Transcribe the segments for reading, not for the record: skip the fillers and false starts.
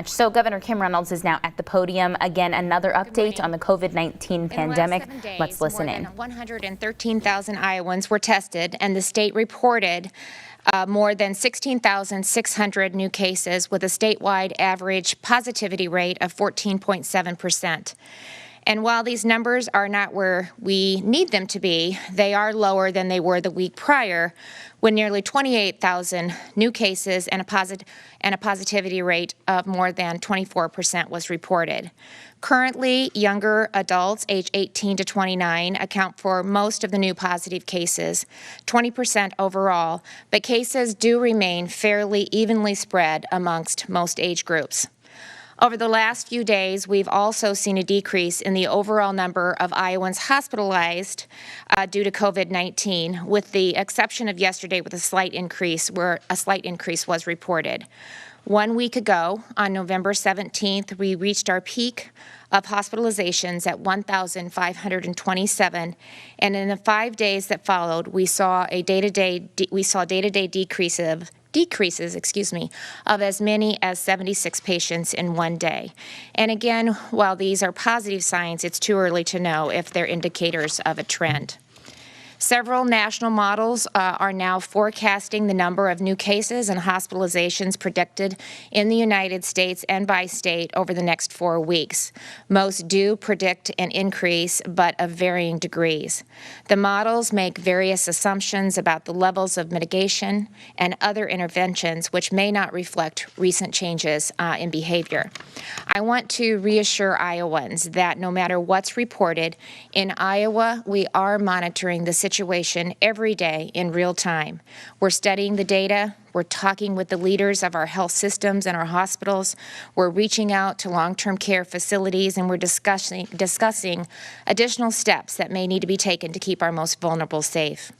So Governor Kim Reynolds is now at the podium. Again, another update on the COVID-19 pandemic. Let's listen in. 113,000 Iowans were tested, and the state reported more than 16,600 new cases with a statewide average positivity rate of 14.7%. And while these numbers are not where we need them to be, they are lower than they were the week prior, when nearly 28,000 new cases and a positivity rate of more than 24% was reported. Currently, younger adults age 18 to 29 account for most of the new positive cases, 20% overall, but cases do remain fairly evenly spread amongst most age groups. Over the last few days, we've also seen a decrease in the overall number of Iowans hospitalized due to COVID-19, with the exception of yesterday with a slight increase, where a slight increase was reported. 1 week ago, on November 17th, we reached our peak of hospitalizations at 1,527, and in the 5 days that followed, we saw day-to-day decreases of as many as 76 patients in 1 day. And again, while these are positive signs, it's too early to know if they're indicators of a trend. Several national models are now forecasting the number of new cases and hospitalizations predicted in the United States and by state over the next 4 weeks. Most do predict an increase, but of varying degrees. The models make various assumptions about the levels of mitigation and other interventions which may not reflect recent changes in behavior. I want to reassure Iowans that no matter what's reported, in Iowa we are monitoring the situation every day in real time. We're studying the data, we're talking with the leaders of our health systems and our hospitals, we're reaching out to long-term care facilities, and we're discussing additional steps that may need to be taken to keep our most vulnerable safe.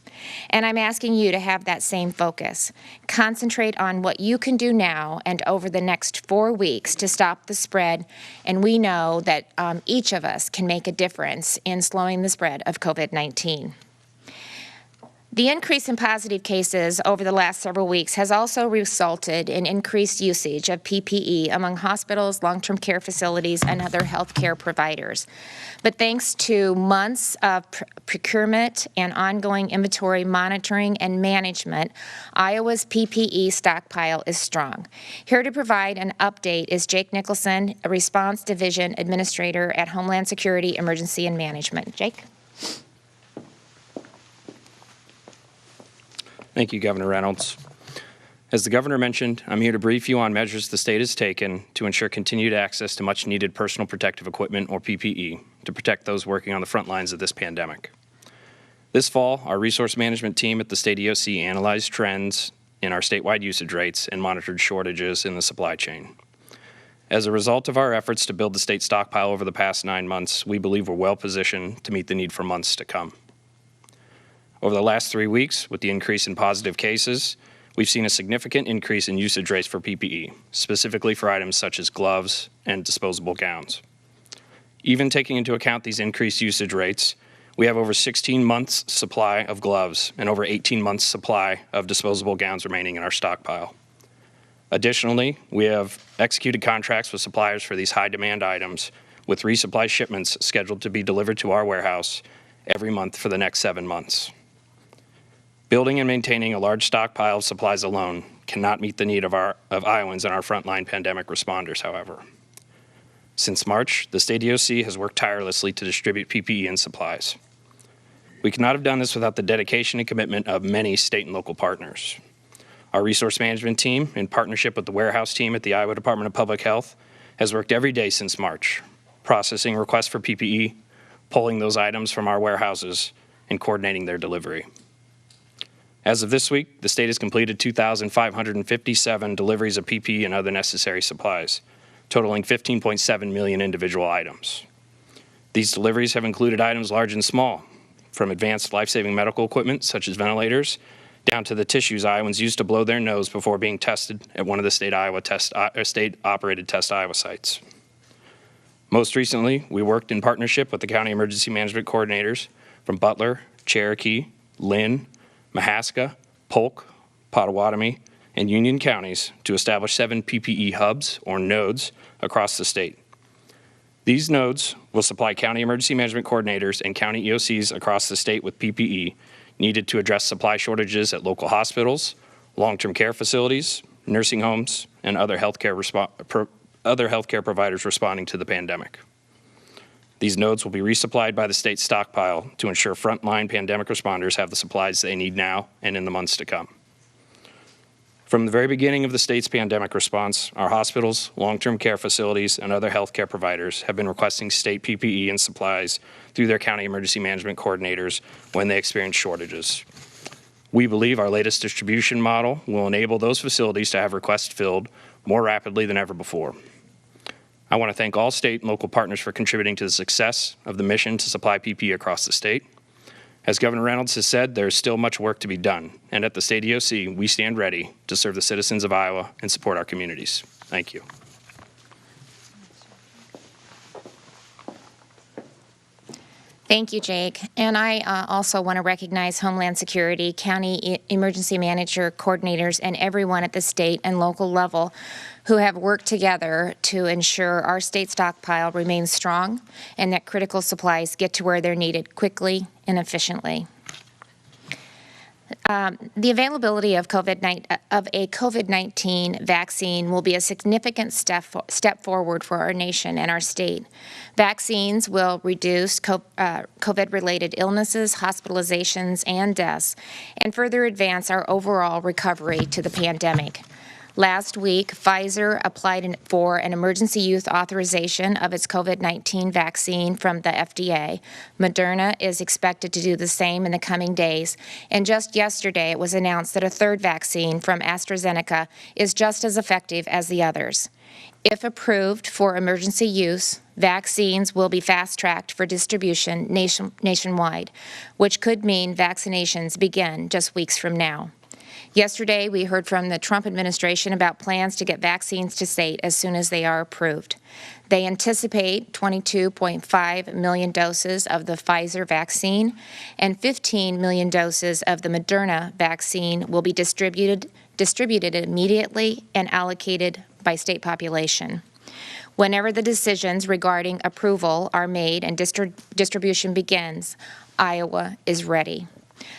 And I'm asking you to have that same focus. Concentrate on what you can do now and over the next 4 weeks to stop the spread, and we know that each of us can make a difference in slowing the spread of COVID-19. The increase in positive cases over the last several weeks has also resulted in increased usage of PPE among hospitals, long-term care facilities, and other healthcare providers. But thanks to months of procurement and ongoing inventory monitoring and management, Iowa's PPE stockpile is strong. Here to provide an update is Jake Nicholson, a Response Division Administrator at Homeland Security Emergency and Management. Jake? Thank you, Governor Reynolds. As the Governor mentioned, I'm here to brief you on measures the state has taken to ensure continued access to much-needed personal protective equipment, or PPE, to protect those working on the front lines of this pandemic. This fall, our resource management team at the state EOC analyzed trends in our statewide usage rates and monitored shortages in the supply chain. As a result of our efforts to build the state stockpile over the past 9 months, we believe we're well positioned to meet the need for months to come. Over the last 3 weeks, with the increase in positive cases, we've seen a significant increase in usage rates for PPE, specifically for items such as gloves and disposable gowns. Even taking into account these increased usage rates, we have over 16 months supply of gloves and over 18 months supply of disposable gowns remaining in our stockpile. Additionally, we have executed contracts with suppliers for these high demand items, with resupply shipments scheduled to be delivered to our warehouse every month for the next 7 months. Building and maintaining a large stockpile of supplies alone cannot meet the need of Iowans and our frontline pandemic responders, however. Since March, the state EOC has worked tirelessly to distribute PPE and supplies. We could not have done this without the dedication and commitment of many state and local partners. Our resource management team, in partnership with the warehouse team at the Iowa Department of Public Health, has worked every day since March, processing requests for PPE, pulling those items from our warehouses, and coordinating their delivery. As of this week, the state has completed 2,557 deliveries of PPE and other necessary supplies, totaling 15.7 million individual items. These deliveries have included items large and small, from advanced life-saving medical equipment such as ventilators, down to the tissues Iowans use to blow their nose before being tested at one of the state-operated Test Iowa sites. Most recently, we worked in partnership with the county emergency management coordinators from Butler, Cherokee, Lynn, Mahaska, Polk, Pottawatomie, and Union counties to establish 7 PPE hubs or nodes across the state. These nodes will supply county emergency management coordinators and county EOCs across the state with PPE needed to address supply shortages at local hospitals, long-term care facilities, nursing homes, and other healthcare providers responding to the pandemic. These nodes will be resupplied by the state's stockpile to ensure frontline pandemic responders have the supplies they need now and in the months to come. From the very beginning of the state's pandemic response, our hospitals, long-term care facilities, and other healthcare providers have been requesting state PPE and supplies through their county emergency management coordinators when they experience shortages. We believe our latest distribution model will enable those facilities to have requests filled more rapidly than ever before. I want to thank all state and local partners for contributing to the success of the mission to supply PPE across the state. As Governor Reynolds has said, there is still much work to be done, and at the State EOC, we stand ready to serve the citizens of Iowa and support our communities. Thank you. Thank you, Jake. And I also want to recognize Homeland Security, County Emergency Manager coordinators, and everyone at the state and local level who have worked together to ensure our state stockpile remains strong and that critical supplies get to where they're needed quickly and efficiently. The availability of a COVID-19 vaccine will be a significant step forward for our nation and our state. Vaccines will reduce COVID-related illnesses, hospitalizations, and deaths, and further advance our overall recovery to the pandemic. Last week, Pfizer applied for an emergency use authorization of its COVID-19 vaccine from the FDA. Moderna is expected to do the same in the coming days. And just yesterday, it was announced that a third vaccine from AstraZeneca is just as effective as the others. If approved for emergency use, vaccines will be fast-tracked for distribution nationwide, which could mean vaccinations begin just weeks from now. Yesterday, we heard from the Trump administration about plans to get vaccines to state as soon as they are approved. They anticipate 22.5 million doses of the Pfizer vaccine and 15 million doses of the Moderna vaccine will be distributed immediately and allocated by state population. Whenever the decisions regarding approval are made and distribution begins, Iowa is ready.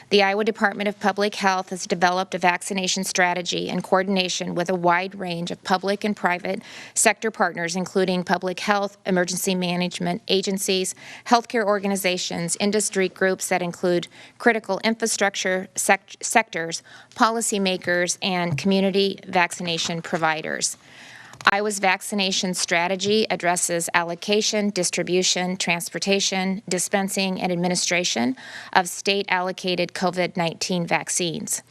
The Iowa Department of Public Health has developed a vaccination strategy in coordination with a wide range of public and private sector partners, including public health, emergency management agencies, healthcare organizations, industry groups that include critical infrastructure sectors, policymakers, and community vaccination providers. Iowa's vaccination strategy addresses allocation, distribution, transportation, dispensing, and administration of state-allocated COVID-19 vaccines.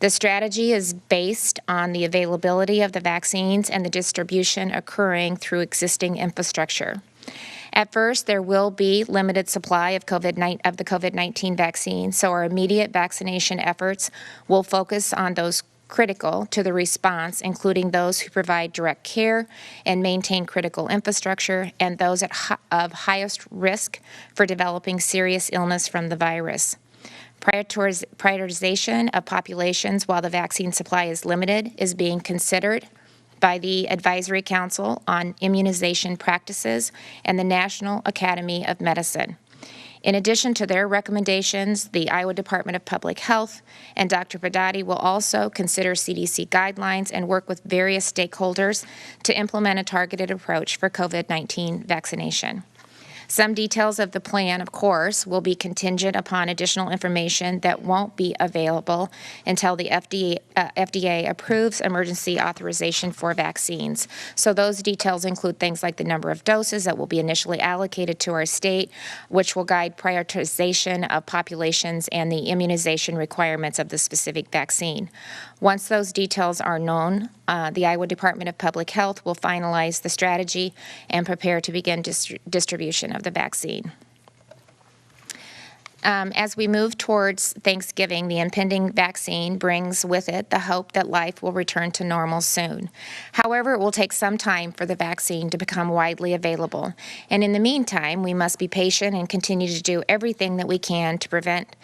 The strategy is based on the availability of the vaccines and the distribution occurring through existing infrastructure. At first, there will be limited supply of the COVID-19 vaccine, so our immediate vaccination efforts will focus on those critical to the response, including those who provide direct care and maintain critical infrastructure, and those of highest risk for developing serious illness from the virus. Prioritization of populations while the vaccine supply is limited is being considered by the Advisory Council on Immunization Practices and the National Academy of Medicine. In addition to their recommendations, the Iowa Department of Public Health and Dr. Badati will also consider CDC guidelines and work with various stakeholders to implement a targeted approach for COVID-19 vaccination. Some details of the plan, of course, will be contingent upon additional information that won't be available until the FDA approves emergency authorization for vaccines. So those details include things like the number of doses that will be initially allocated to our state, which will guide prioritization of populations and the immunization requirements of the specific vaccine. Once those details are known, the Iowa Department of Public Health will finalize the strategy and prepare to begin distribution of the vaccine. As we move towards Thanksgiving, the impending vaccine brings with it the hope that life will return to normal soon. However, it will take some time for the vaccine to become widely available. And in the meantime, we must be patient and continue to do everything that we can to prevent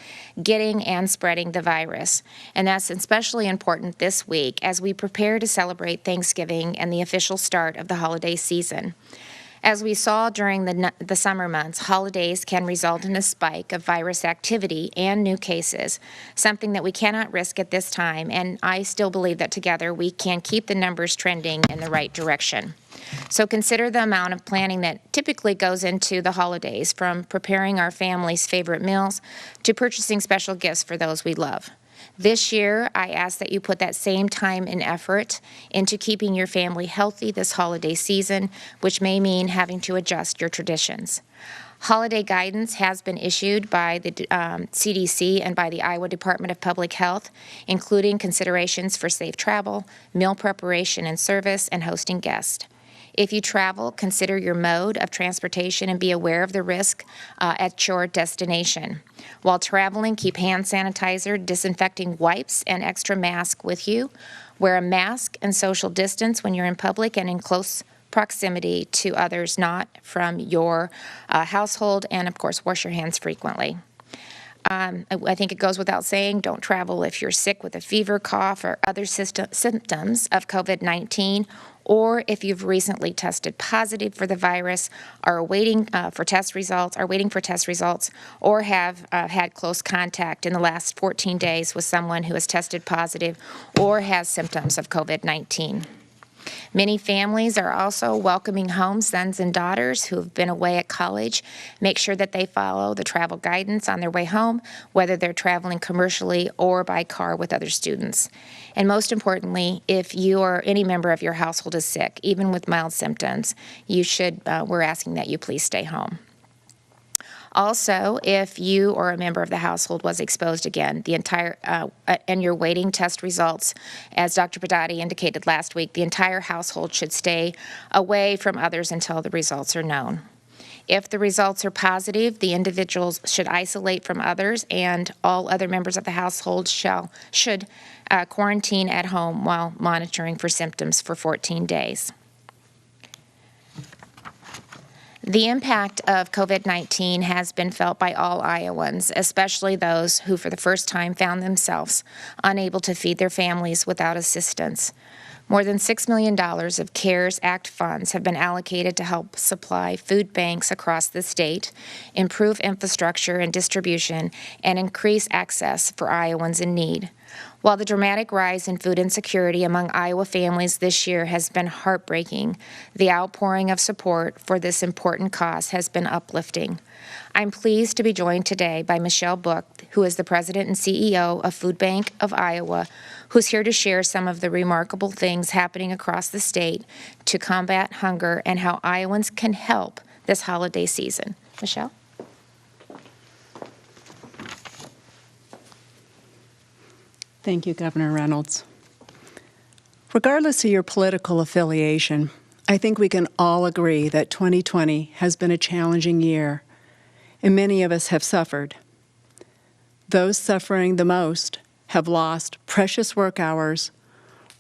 getting and spreading the virus. And that's especially important this week as we prepare to celebrate Thanksgiving and the official start of the holiday season. As we saw during the summer months, holidays can result in a spike of virus activity and new cases, something that we cannot risk at this time, and I still believe that together we can keep the numbers trending in the right direction. So consider the amount of planning that typically goes into the holidays, from preparing our family's favorite meals to purchasing special gifts for those we love. This year, I ask that you put that same time and effort into keeping your family healthy this holiday season, which may mean having to adjust your traditions. Holiday guidance has been issued by the CDC and by the Iowa Department of Public Health, including considerations for safe travel, meal preparation and service, and hosting guests. If you travel, consider your mode of transportation and be aware of the risk at your destination. While traveling, keep hand sanitizer, disinfecting wipes, and extra mask with you. Wear a mask and social distance when you're in public and in close proximity to others not from your household, and of course, wash your hands frequently. I think it goes without saying, don't travel if you're sick with a fever, cough, or other symptoms of COVID-19, or if you've recently tested positive for the virus, are waiting for test results, or have had close contact in the last 14 days with someone who has tested positive or has symptoms of COVID-19. Many families are also welcoming home sons and daughters who have been away at college. Make sure that they follow the travel guidance on their way home, whether they're traveling commercially or by car with other students. And most importantly, if you or any member of your household is sick, even with mild symptoms, we're asking that you please stay home. Also, if you or a member of the household was exposed again, and you're waiting test results, as Dr. Padati indicated last week, the entire household should stay away from others until the results are known. If the results are positive, the individuals should isolate from others, and all other members of the household should quarantine at home while monitoring for symptoms for 14 days. The impact of COVID-19 has been felt by all Iowans, especially those who for the first time found themselves unable to feed their families without assistance. More than $6 million of CARES Act funds have been allocated to help supply food banks across the state, improve infrastructure and distribution, and increase access for Iowans in need. While the dramatic rise in food insecurity among Iowa families this year has been heartbreaking, the outpouring of support for this important cause has been uplifting. I'm pleased to be joined today by Michelle Book, who is the president and CEO of Food Bank of Iowa, who's here to share some of the remarkable things happening across the state to combat hunger and how Iowans can help this holiday season. Michelle? Thank you, Governor Reynolds. Regardless of your political affiliation, I think we can all agree that 2020 has been a challenging year, and many of us have suffered. Those suffering the most have lost precious work hours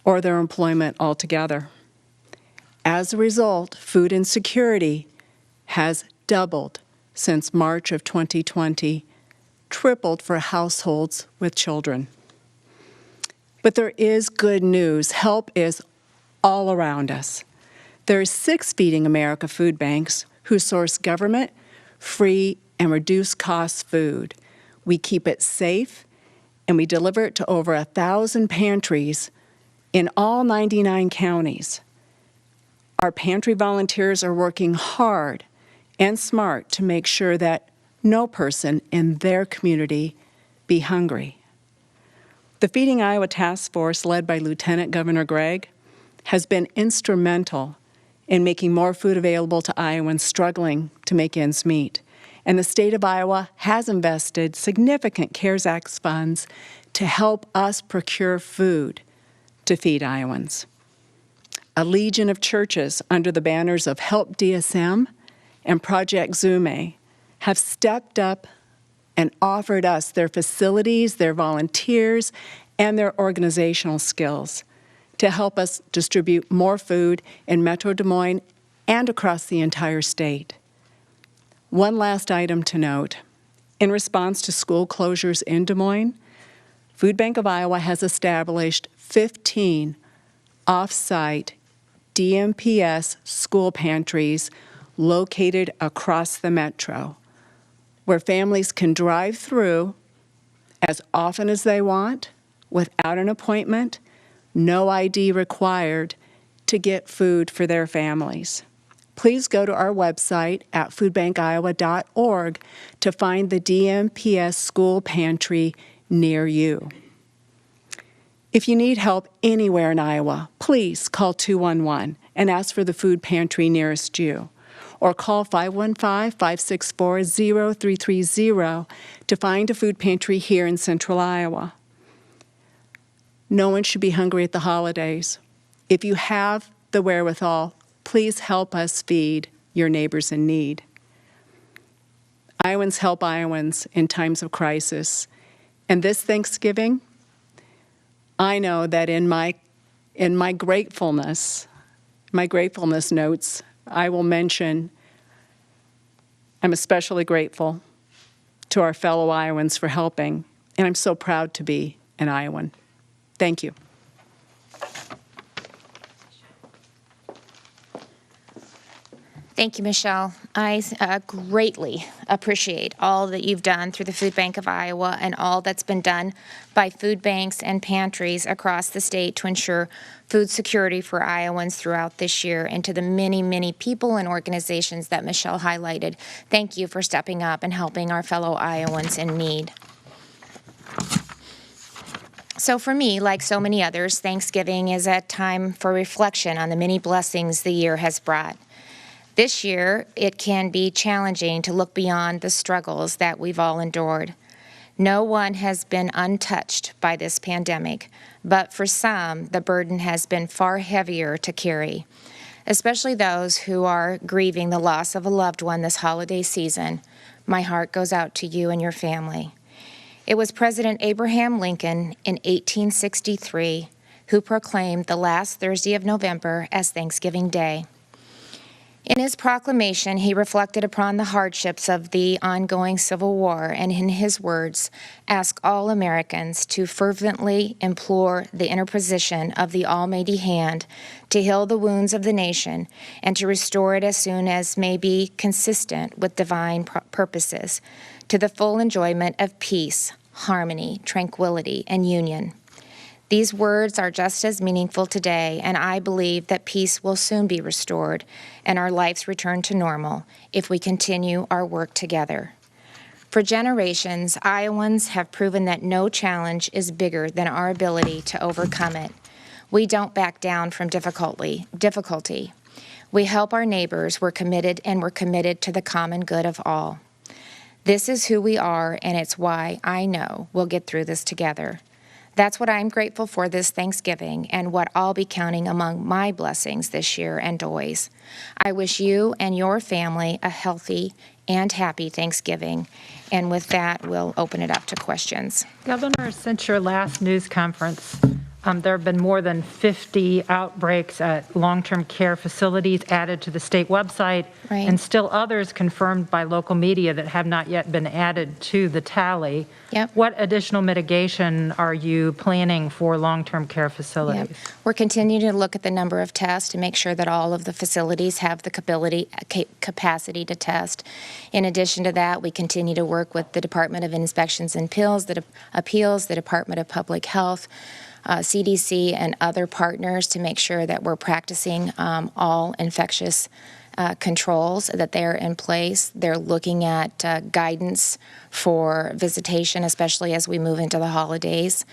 or their employment altogether. As a result, food insecurity has doubled since March of 2020, tripled for households with children. But there is good news. Help is all around us. There are 6 Feeding America food banks who source government, free, and reduced-cost food. We keep it safe, and we deliver it to over 1,000 pantries in all 99 counties. Our pantry volunteers are working hard and smart to make sure that no person in their community be hungry. The Feeding Iowa Task Force, led by Lieutenant Governor Gregg, has been instrumental in making more food available to Iowans struggling to make ends meet. And the state of Iowa has invested significant CARES Act funds to help us procure food to feed Iowans. A legion of churches under the banners of Help DSM and Project Zume have stepped up and offered us their facilities, their volunteers, and their organizational skills to help us distribute more food in Metro Des Moines and across the entire state. One last item to note. In response to school closures in Des Moines, Food Bank of Iowa has established 15 off-site DMPS school pantries located across the metro, where families can drive through as often as they want, without an appointment, no ID required, to get food for their families. Please go to our website at foodbankiowa.org to find the DMPS school pantry near you. If you need help anywhere in Iowa, please call 211 and ask for the food pantry nearest you, or call 515-564-0330 to find a food pantry here in central Iowa. No one should be hungry at the holidays. If you have the wherewithal, please help us feed your neighbors in need. Iowans help Iowans in times of crisis. And this Thanksgiving, I know that in my gratefulness notes, I will mention I'm especially grateful to our fellow Iowans for helping, and I'm so proud to be an Iowan. Thank you. Thank you, Michelle. I greatly appreciate all that you've done through the Food Bank of Iowa and all that's been done by food banks and pantries across the state to ensure food security for Iowans throughout this year, and to the many, many people and organizations that Michelle highlighted. Thank you for stepping up and helping our fellow Iowans in need. So for me, like so many others, Thanksgiving is a time for reflection on the many blessings the year has brought. This year, it can be challenging to look beyond the struggles that we've all endured. No one has been untouched by this pandemic, but for some, the burden has been far heavier to carry, especially those who are grieving the loss of a loved one this holiday season. My heart goes out to you and your family. It was President Abraham Lincoln in 1863 who proclaimed the last Thursday of November as Thanksgiving Day. In his proclamation, he reflected upon the hardships of the ongoing Civil War, and in his words, asked all Americans to fervently implore the interposition of the Almighty hand to heal the wounds of the nation and to restore it as soon as may be consistent with divine purposes, to the full enjoyment of peace, harmony, tranquility, and union. These words are just as meaningful today, and I believe that peace will soon be restored and our lives return to normal if we continue our work together. For generations, Iowans have proven that no challenge is bigger than our ability to overcome it. We don't back down from difficulty. We help our neighbors. We're committed to the common good of all. This is who we are, and it's why I know we'll get through this together. That's what I'm grateful for this Thanksgiving and what I'll be counting among my blessings this year and always. I wish you and your family a healthy and happy Thanksgiving. And with that, we'll open it up to questions. Governor, since your last news conference, there have been more than 50 outbreaks at long-term care facilities added to the state website, Right. and still others confirmed by local media that have not yet been added to the tally. Yep. What additional mitigation are you planning for long-term care facilities? Yep. We're continuing to look at the number of tests to make sure that all of the facilities have the capacity to test. In addition to that, we continue to work with the Department of Inspections and Appeals, the Department of Public Health, CDC, and other partners to make sure that we're practicing all infectious controls, that they're in place. They're looking at guidance for visitation, especially as we move into the holidays.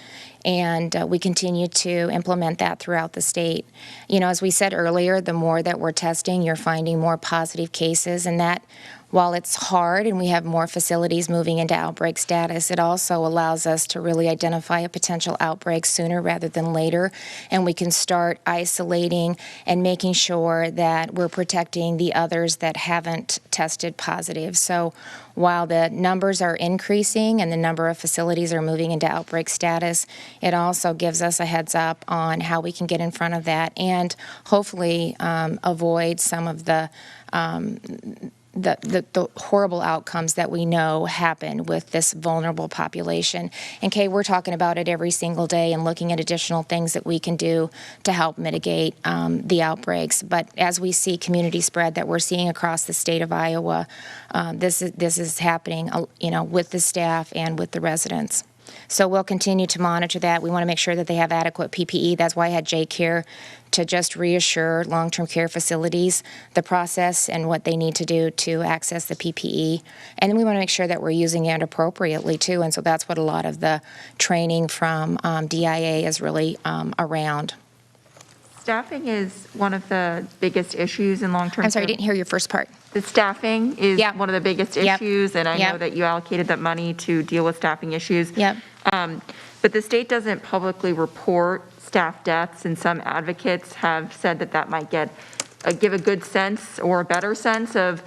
And we continue to implement that throughout the state. You know, as we said earlier, the more that we're testing, you're finding more positive cases, and that while it's hard and we have more facilities moving into outbreak status, it also allows us to really identify a potential outbreak sooner rather than later, and we can start isolating and making sure that we're protecting the others that haven't tested positive. So while the numbers are increasing and the number of facilities are moving into outbreak status, it also gives us a heads up on how we can get in front of that and hopefully avoid some of the horrible outcomes that we know happen with this vulnerable population. And Kay, we're talking about it every single day and looking at additional things that we can do to help mitigate the outbreaks. But as we see community spread that we're seeing across the state of Iowa, this is happening, with the staff and with the residents. So we'll continue to monitor that. We want to make sure that they have adequate PPE. That's why I had Jake here to just reassure long-term care facilities the process and what they need to do to access the PPE. And then we want to make sure that we're using it appropriately, too. And so that's what a lot of the training from DIA is really around. Staffing is one of the biggest issues in long-term care. I'm sorry, I didn't hear your first part. The staffing is one of the biggest issues, and I know that you allocated that money to deal with staffing issues. Yep. But the state doesn't publicly report staff deaths, and some advocates have said that might give a good sense or a better sense of,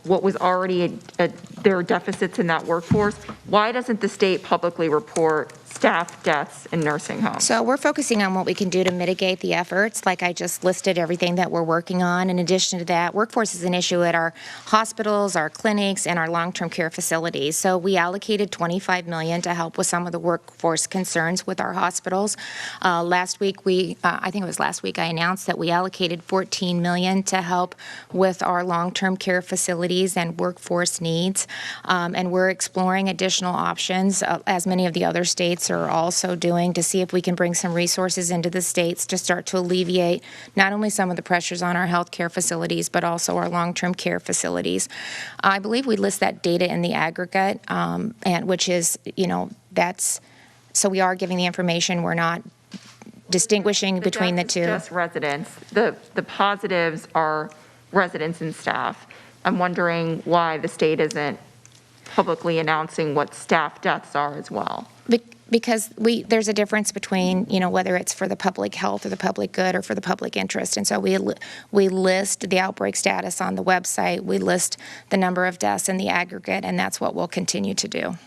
what was already there are deficits in that workforce. Why doesn't the state publicly report staff deaths in nursing homes? So we're focusing on what we can do to mitigate the efforts. Like I just listed everything that we're working on. In addition to that, workforce is an issue at our hospitals, our clinics, and our long-term care facilities. So we allocated $25 million to help with some of the workforce concerns with our hospitals. Last week, I think it was last week, I announced that we allocated $14 million to help with our long-term care facilities and workforce needs. And we're exploring additional options, as many of the other states are also doing, to see if we can bring some resources into the states to start to alleviate not only some of the pressures on our healthcare facilities, but also our long-term care facilities. I believe we list that data in the aggregate, and which is, so we are giving the information. We're not distinguishing between the two. Just residents. The positives are residents and staff. I'm wondering why the state isn't publicly announcing what staff deaths are as well. Because there's a difference between, whether it's for the public health or the public good or for the public interest. And so we list the outbreak status on the website. We list the number of deaths in the aggregate, and that's what we'll continue to do.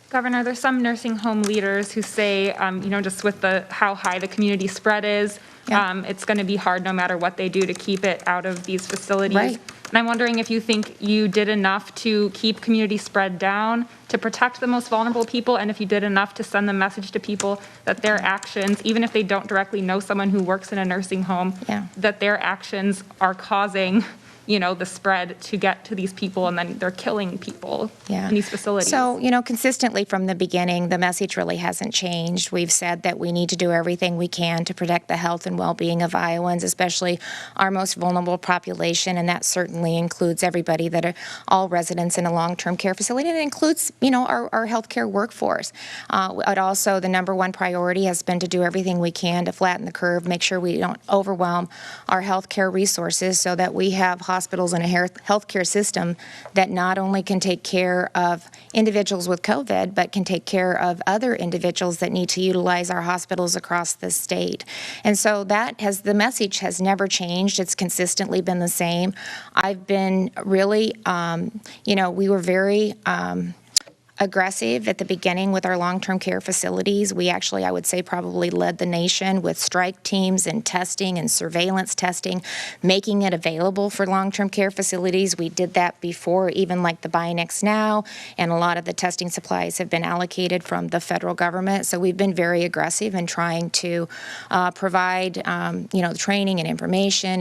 Governor, there's some nursing home leaders who say, just with how high the community spread is, it's going to be hard no matter what they do to keep it out of these facilities. Right. And I'm wondering if you think you did enough to keep community spread down to protect the most vulnerable people, and if you did enough to send the message to people that their actions, even if they don't directly know someone who works in a nursing home, that their actions are causing the spread to get to these people, and then they're killing people in these facilities. So, consistently from the beginning, the message really hasn't changed. We've said that we need to do everything we can to protect the health and well-being of Iowans, especially our most vulnerable population, and that certainly includes everybody that are all residents in a long-term care facility, and it includes, our healthcare workforce. But also, the number one priority has been to do everything we can to flatten the curve, make sure we don't overwhelm our healthcare resources so that we have hospitals and a healthcare system that not only can take care of individuals with COVID, but can take care of other individuals that need to utilize our hospitals across the state. And so the message has never changed. It's consistently been the same. I've been really, we were very aggressive at the beginning with our long-term care facilities. We actually, I would say, probably led the nation with strike teams and testing and surveillance testing, making it available for long-term care facilities. We did that before even like the Buy Next Now, and a lot of the testing supplies have been allocated from the federal government. So we've been very aggressive in trying to provide, training and information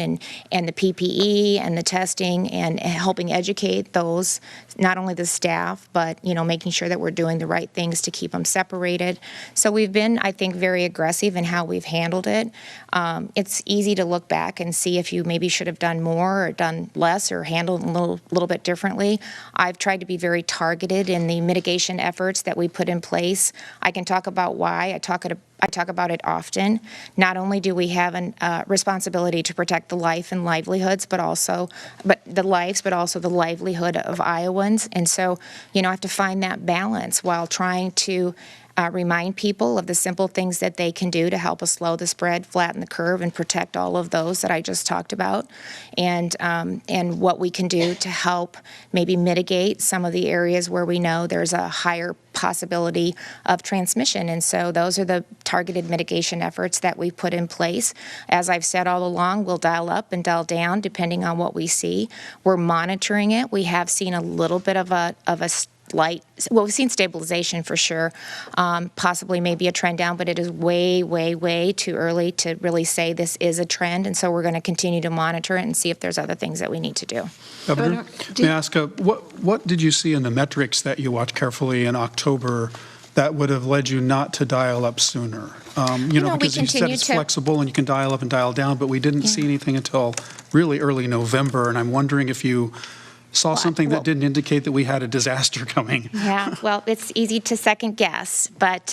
and the PPE and the testing and helping educate those, not only the staff, but, making sure that we're doing the right things to keep them separated. So we've been, I think, very aggressive in how we've handled it. It's easy to look back and see if you maybe should have done more or done less or handled a little bit differently. I've tried to be very targeted in the mitigation efforts that we put in place. I can talk about why. I I talk about it often. Not only do we have a responsibility to protect the life and livelihoods, but also the livelihood of Iowans. And so, I have to find that balance while trying to remind people of the simple things that they can do to help us slow the spread, flatten the curve, and protect all of those that I just talked about, and what we can do to help maybe mitigate some of the areas where we know there's a higher possibility of transmission. And so those are the targeted mitigation efforts that we've put in place. As I've said all along, we'll dial up and dial down depending on what we see. We're monitoring it. We have seen a little bit of a we've seen stabilization for sure, possibly maybe a trend down, but it is way, way, way too early to really say this is a trend. And so we're going to continue to monitor it and see if there's other things that we need to do. Governor, may I ask, what did you see in the metrics that you watched carefully in October that would have led you not to dial up sooner? Because you said it's flexible and you can dial up and dial down, but we didn't see anything until really early November. And I'm wondering if you saw something that didn't indicate that we had a disaster coming. Yeah, well, it's easy to second guess, but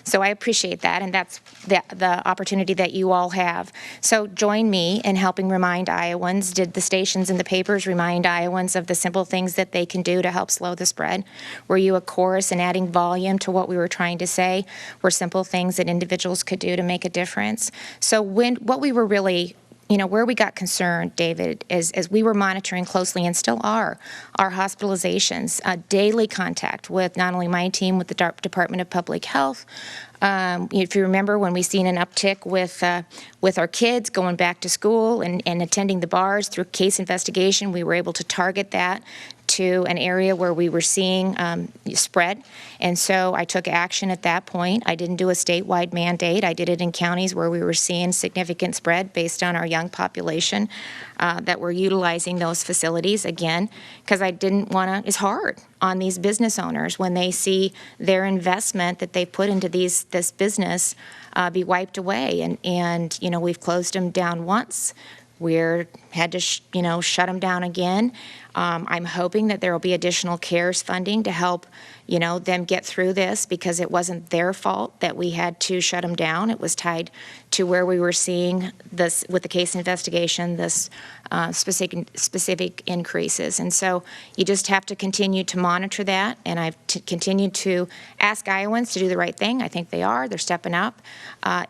so I appreciate that, and that's the opportunity that you all have. So join me in helping remind Iowans. Did the stations and the papers remind Iowans of the simple things that they can do to help slow the spread? Were you a chorus and adding volume to what we were trying to say? Were simple things that individuals could do to make a difference? So what we were really where we got concerned, David, is as we were monitoring closely, and still are, our hospitalizations, daily contact with not only my team, with the Department of Public Health. If you remember when we seen an uptick with our kids going back to school and attending the bars through case investigation, we were able to target that to an area where we were seeing spread. And so I took action at that point. I didn't do a statewide mandate. I did it in counties where we were seeing significant spread based on our young population that were utilizing those facilities, again, because I didn't want to, it's hard on these business owners when they see their investment that they put into this business be wiped away. And we've closed them down once. We're had to, shut them down again. I'm hoping that there will be additional CARES funding to help, them get through this, because it wasn't their fault that we had to shut them down. It was tied to where we were seeing this with the case investigation, this specific increases. And so you just have to continue to monitor that. And I've continued to ask Iowans to do the right thing. I think they are. They're stepping up.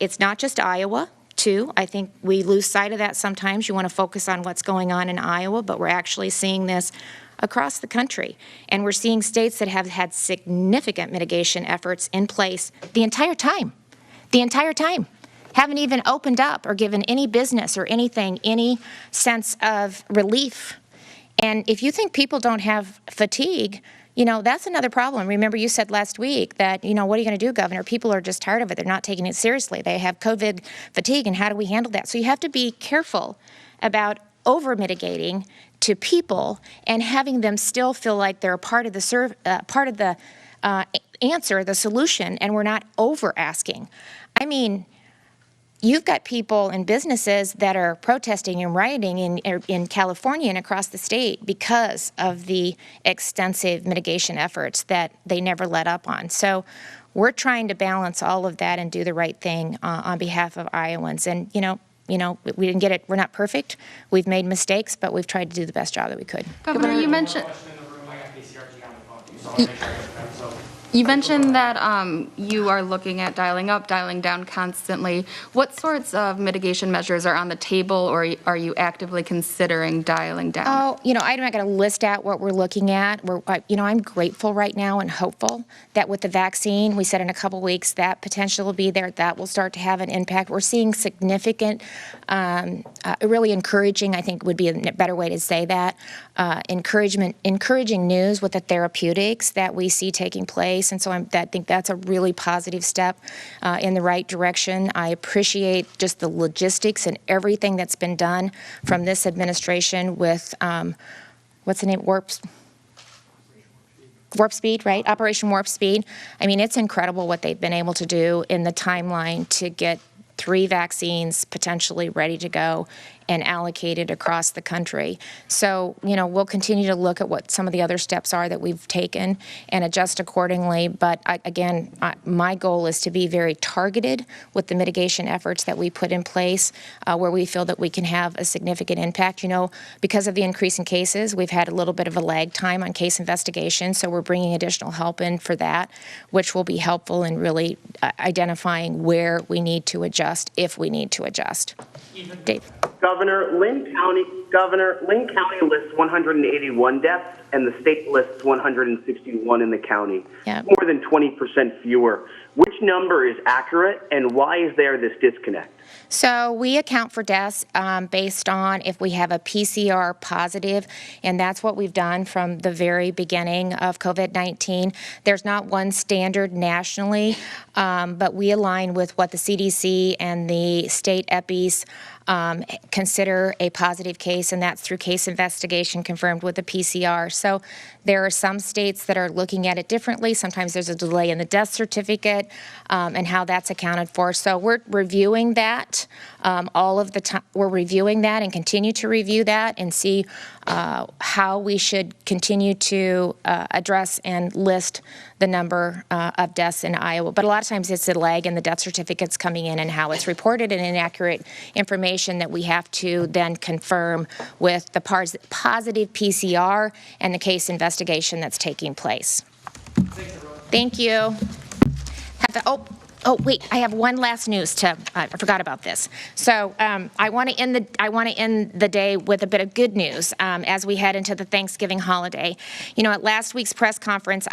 It's not just Iowa. Too. I think we lose sight of that sometimes. You want to focus on what's going on in Iowa, but we're actually seeing this across the country. And we're seeing states that have had significant mitigation efforts in place the entire time. Haven't even opened up or given any business or anything any sense of relief. And if you think people don't have fatigue, that's another problem. Remember, you said last week that, what are you going to do, Governor? People are just tired of it. They're not taking it seriously. They have COVID fatigue, and how do we handle that? So you have to be careful about over-mitigating to people and having them still feel like they're a part of the answer, the solution, and we're not over-asking. I mean, you've got people and businesses that are protesting and rioting in California and across the state because of the extensive mitigation efforts that they never let up on. So we're trying to balance all of that and do the right thing on behalf of Iowans. And, we didn't get it. We're not perfect. We've made mistakes, but we've tried to do the best job that we could. Governor, you mentioned... You mentioned that you are looking at dialing up, dialing down constantly. What sorts of mitigation measures are on the table, or are you actively considering dialing down? Oh, I'm not going to list out what we're looking at. I'm grateful right now and hopeful that with the vaccine, we said in a couple weeks that potential will be there, that will start to have an impact. We're seeing significant, really encouraging, I think would be a better way to say that, encouraging news with the therapeutics that we see taking place. And so I think that's a really positive step in the right direction. I appreciate just the logistics and everything that's been done from this administration with, what's the name, Warp Speed, right? Operation Warp Speed. I mean, it's incredible what they've been able to do in the timeline to get 3 vaccines potentially ready to go and allocated across the country. So, we'll continue to look at what some of the other steps are that we've taken and adjust accordingly. But again, my goal is to be very targeted with the mitigation efforts that we put in place where we feel that we can have a significant impact. Because of the increase in cases, we've had a little bit of a lag time on case investigation, so we're bringing additional help in for that, which will be helpful in really identifying where we need to adjust, if we need to adjust. Dave. Governor, Lynn County lists 181 deaths, and the state lists 161 in the county. Yep. More than 20% fewer. Which number is accurate, and why is there this disconnect? So we account for deaths based on if we have a PCR positive, and that's what we've done from the very beginning of COVID-19. There's not one standard nationally, but we align with what the CDC and the state EPIs consider a positive case, and that's through case investigation confirmed with a PCR. So there are some states that are looking at it differently. Sometimes there's a delay in the death certificate and how that's accounted for. So we're reviewing that all of the time. We're reviewing that and continue to review that and see how we should continue to address and list the number of deaths in Iowa. But a lot of times it's a lag in the death certificates coming in and how it's reported, and inaccurate information that we have to then confirm with the positive PCR and the case investigation that's taking place. Thank you. Oh, wait, I have one last news I forgot about this. So I want to end the day with a bit of good news as we head into the Thanksgiving holiday. At last week's press conference,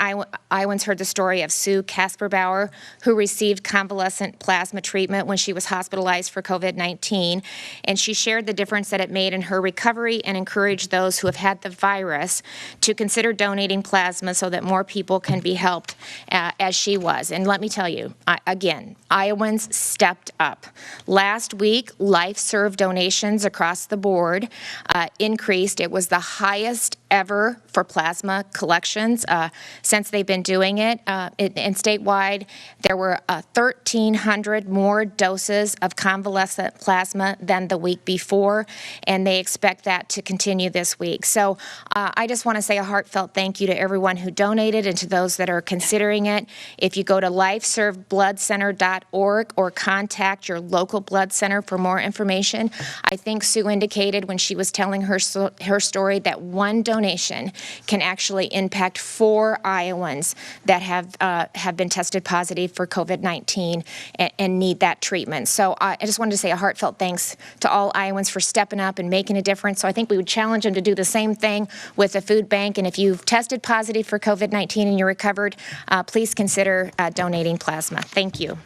Iowans heard the story of Sue Kasperbauer, who received convalescent plasma treatment when she was hospitalized for COVID-19, and she shared the difference that it made in her recovery and encouraged those who have had the virus to consider donating plasma so that more people can be helped as she was. And let me tell you, again, Iowans stepped up. Last week, LifeServe donations across the board increased. It was the highest ever for plasma collections since they've been doing it. And statewide, there were 1,300 more doses of convalescent plasma than the week before, and they expect that to continue this week. So I just want to say a heartfelt thank you to everyone who donated and to those that are considering it. If you go to lifeservebloodcenter.org or contact your local blood center for more information, I think Sue indicated when she was telling her story that one donation can actually impact 4 Iowans that have been tested positive for COVID-19 and need that treatment. So I just wanted to say a heartfelt thanks to all Iowans for stepping up and making a difference. So I think we would challenge them to do the same thing with the food bank. And if you've tested positive for COVID-19 and you're recovered, please consider donating plasma. Thank you.